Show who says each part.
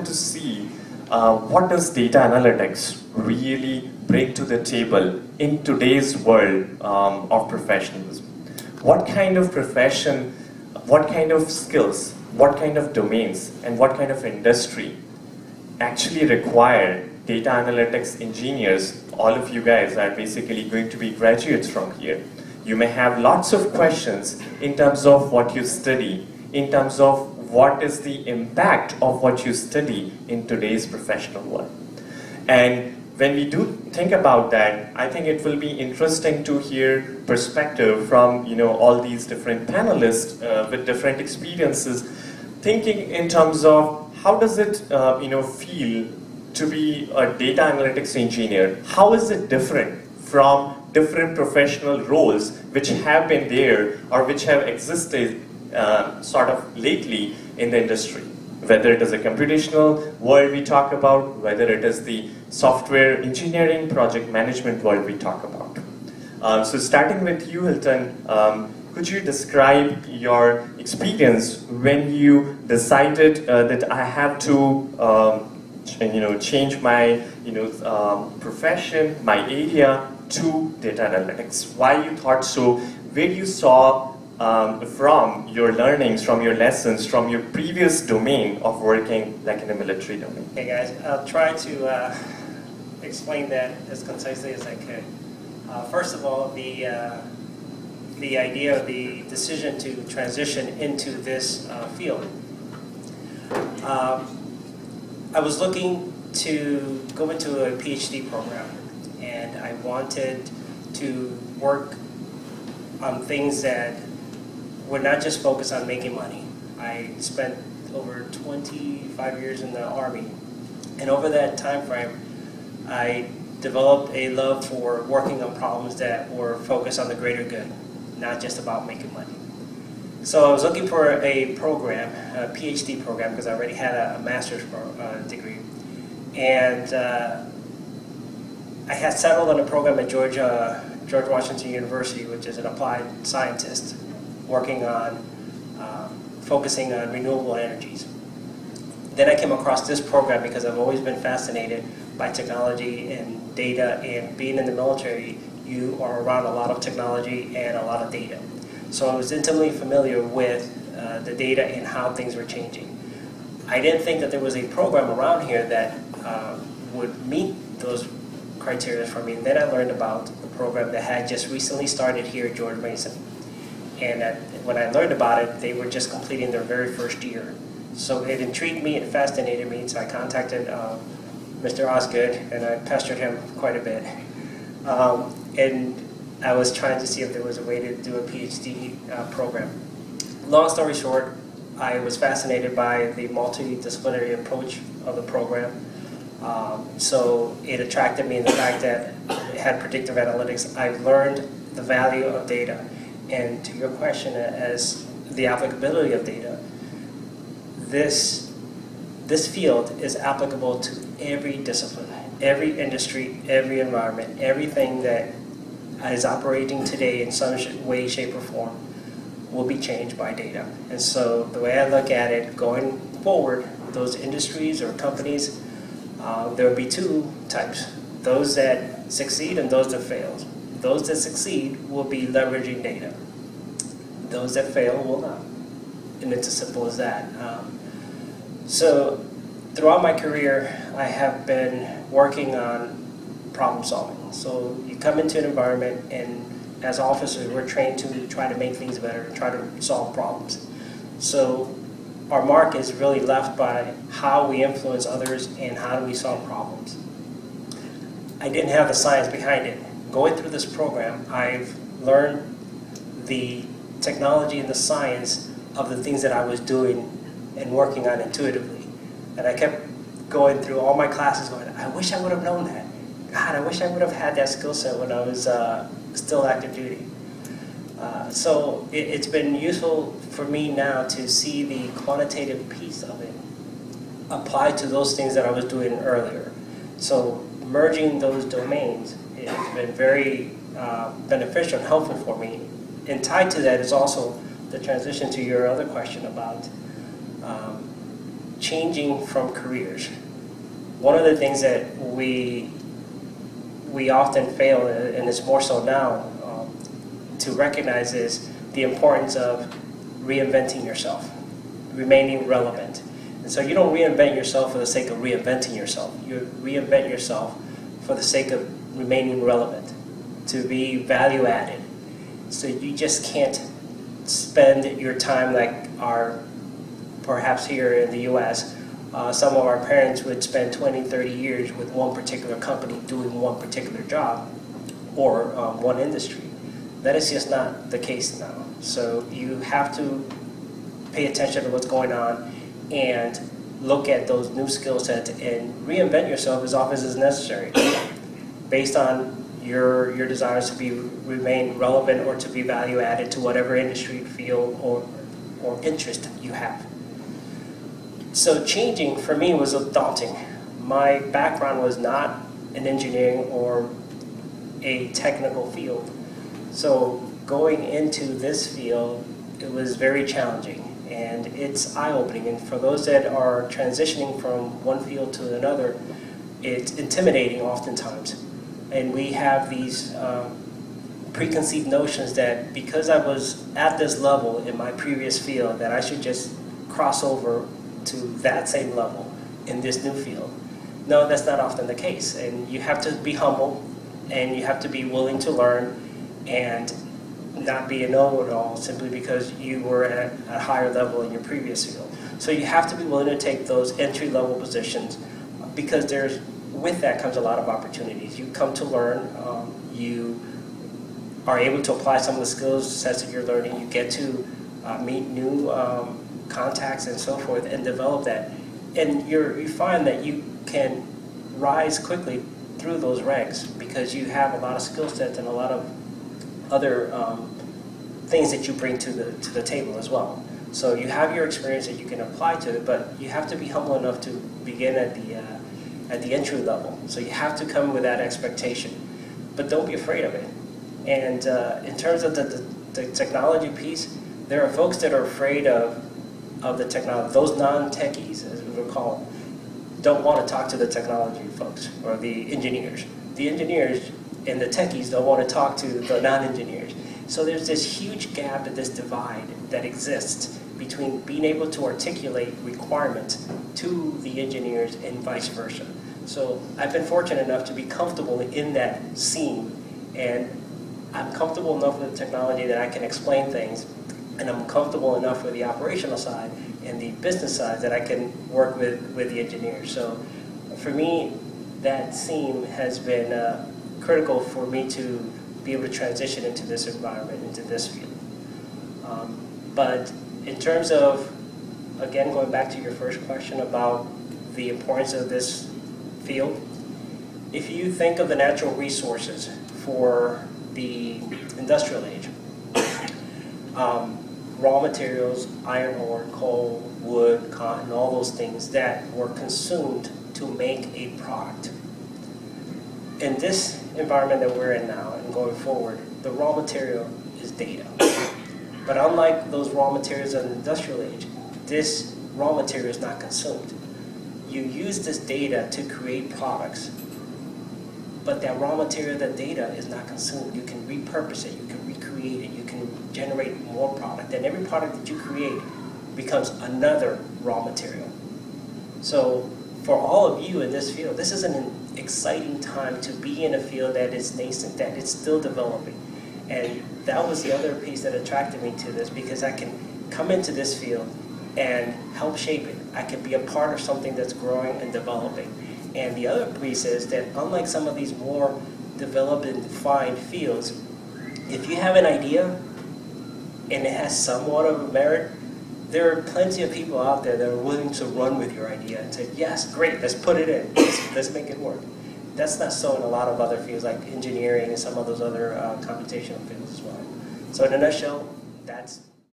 Speaker 1: wanted to see what does data analytics really bring to the table in today's world of professionalism. What kind of profession, what kind of skills, what kind of domains, and what kind of industry actually require data analytics engineers. All of you guys are basically going to be graduates from here. You may have lots of questions in terms of what you study, in terms of what is the impact of what you study in today's professional world. And when we do think about that, I think it will be interesting to hear perspective from all these different panelists with different experiences, thinking in terms of how does it feel to be a data analytics engineer? How is it different from different professional roles which have been there or which have existed sort of lately in the industry? Whether it is a computational world we talk about, whether it is the software engineering project management world we talk about. So starting with you, Hilton, could you describe your experience when you decided that I have to change my profession, my area to data analytics? Why you thought so? Where you saw from your learnings, from your lessons, from your previous domain of working like in a military domain?
Speaker 2: Hey guys, I'll try to explain that as concisely as I could. First of all, the idea, the decision to transition into this field. I was looking to go into a PhD program, and I wanted to work on things that were not just focused on making money. I spent over 25 years in the Army, and over that time frame, I developed a love for working on problems that were focused on the greater good, not just about making money. So I was looking for a program, a PhD program, because I already had a master's degree, and I had settled on a program at George Washington University, which is an applied scientist, working on focusing on renewable energies. Then I came across this program because I've always been fascinated by technology and data, and being in the military, you are around a lot of technology and a lot of data. So I was intimately familiar with the data and how things were changing. I didn't think that there was a program around here that would meet those criteria for me. And then I learned about the program that had just recently started here at George Mason. And when I learned about it, they were just completing their very first year. So it intrigued me, it fascinated me, so I contacted Mr. Osgood, and I pestered him quite a bit. And I was trying to see if there was a way to do a PhD program. Long story short, I was fascinated by the multidisciplinary approach of the program. So it attracted me in the fact that it had predictive analytics. I learned the value of data. And to your question as the applicability of data, this field is applicable to every discipline, every industry, every environment, everything that is operating today in some way, shape, or form will be changed by data. And so the way I look at it going forward, those industries or companies, there will be two types: those that succeed and those that fail. Those that succeed will be leveraging data. Those that fail will not. And it's as simple as that. So throughout my career, I have been working on problem solving. So you come into an environment, and as officers, we're trained to try to make things better, try to solve problems. So our mark is really left by how we influence others and how do we solve problems. I didn't have the science behind it. Going through this program, I've learned the technology and the science of the things that I was doing and working on intuitively. And I kept going through all my classes going, I wish I would have known that. God, I wish I would have had that skill set when I was still active duty. So it's been useful for me now to see the quantitative piece of it applied to those things that I was doing earlier. So merging those domains has been very beneficial and helpful for me. And tied to that is also the transition to your other question about changing from careers. One of the things that we often fail, and it's more so now, to recognize is the importance of reinventing yourself, remaining relevant. And so you don't reinvent yourself for the sake of reinventing yourself. You reinvent yourself for the sake of remaining relevant, to be value added. So you just can't spend your time like perhaps here in the US, some of our parents would spend 20, 30 years with one particular company doing one particular job or one industry. That is just not the case now. So you have to pay attention to what's going on and look at those new skill sets and reinvent yourself as often as necessary based on your desires to remain relevant or to be value added to whatever industry, field, or interest you have. So changing for me was daunting. My background was not in engineering or a technical field. So going into this field, it was very challenging and it's eye-opening. And for those that are transitioning from one field to another, it's intimidating oftentimes. And we have these preconceived notions that because I was at this level in my previous field, that I should just cross over to that same level in this new field. No, that's not often the case. And you have to be humble and you have to be willing to learn and not be a know-it-all simply because you were at a higher level in your previous field. So you have to be willing to take those entry-level positions because with that comes a lot of opportunities. You come to learn, you are able to apply some of the skills sets that you're learning, you get to meet new contacts and so forth and develop that. And you find that you can rise quickly through those ranks because you have a lot of skill sets and a lot of other things that you bring to the table as well. So you have your experience that you can apply to it, but you have to be humble enough to begin at the entry level. So you have to come with that expectation, but don't be afraid of it. And in terms of the technology piece, there are folks that are afraid of the technology. Those non-techies, as we would call them, don't want to talk to the technology folks or the engineers. The engineers and the techies don't want to talk to the non-engineers. So there's this huge gap and this divide that exists between being able to articulate requirements to the engineers and vice versa. So I've been fortunate enough to be comfortable in that scene, and I'm comfortable enough with the technology that I can explain things, and I'm comfortable enough with the operational side and the business side that I can work with the engineers. So for me, that scene has been critical for me to be able to transition into this environment, into this field. But in terms of, again, going back to your first question about the importance of this field, if you think of the natural resources for the industrial age, raw materials, iron ore, coal, wood, cotton, all those things that were consumed to make a product. In this environment that we're in now and going forward, the raw material is data. But unlike those raw materials in the industrial age, this raw material is not consumed. You use this data to create products, but that raw material, that data, is not consumed. You can repurpose it, you can recreate it, you can generate more product, and every product that you create becomes another raw material. So for all of you in this field, this is an exciting time to be in a field that is nascent, that it's still developing. And that was the other piece that attracted me to this, because I can come into this field and help shape it. I can be a part of something that's growing and developing. And the other piece is that unlike some of these more developed and defined fields, if you have an idea and it has somewhat of a merit, there are plenty of people out there that are willing to run with your idea and say, yes, great, let's put it in, let's make it work. That's not so in a lot of other fields like engineering and some of those other computational fields as well. So in a nutshell, that's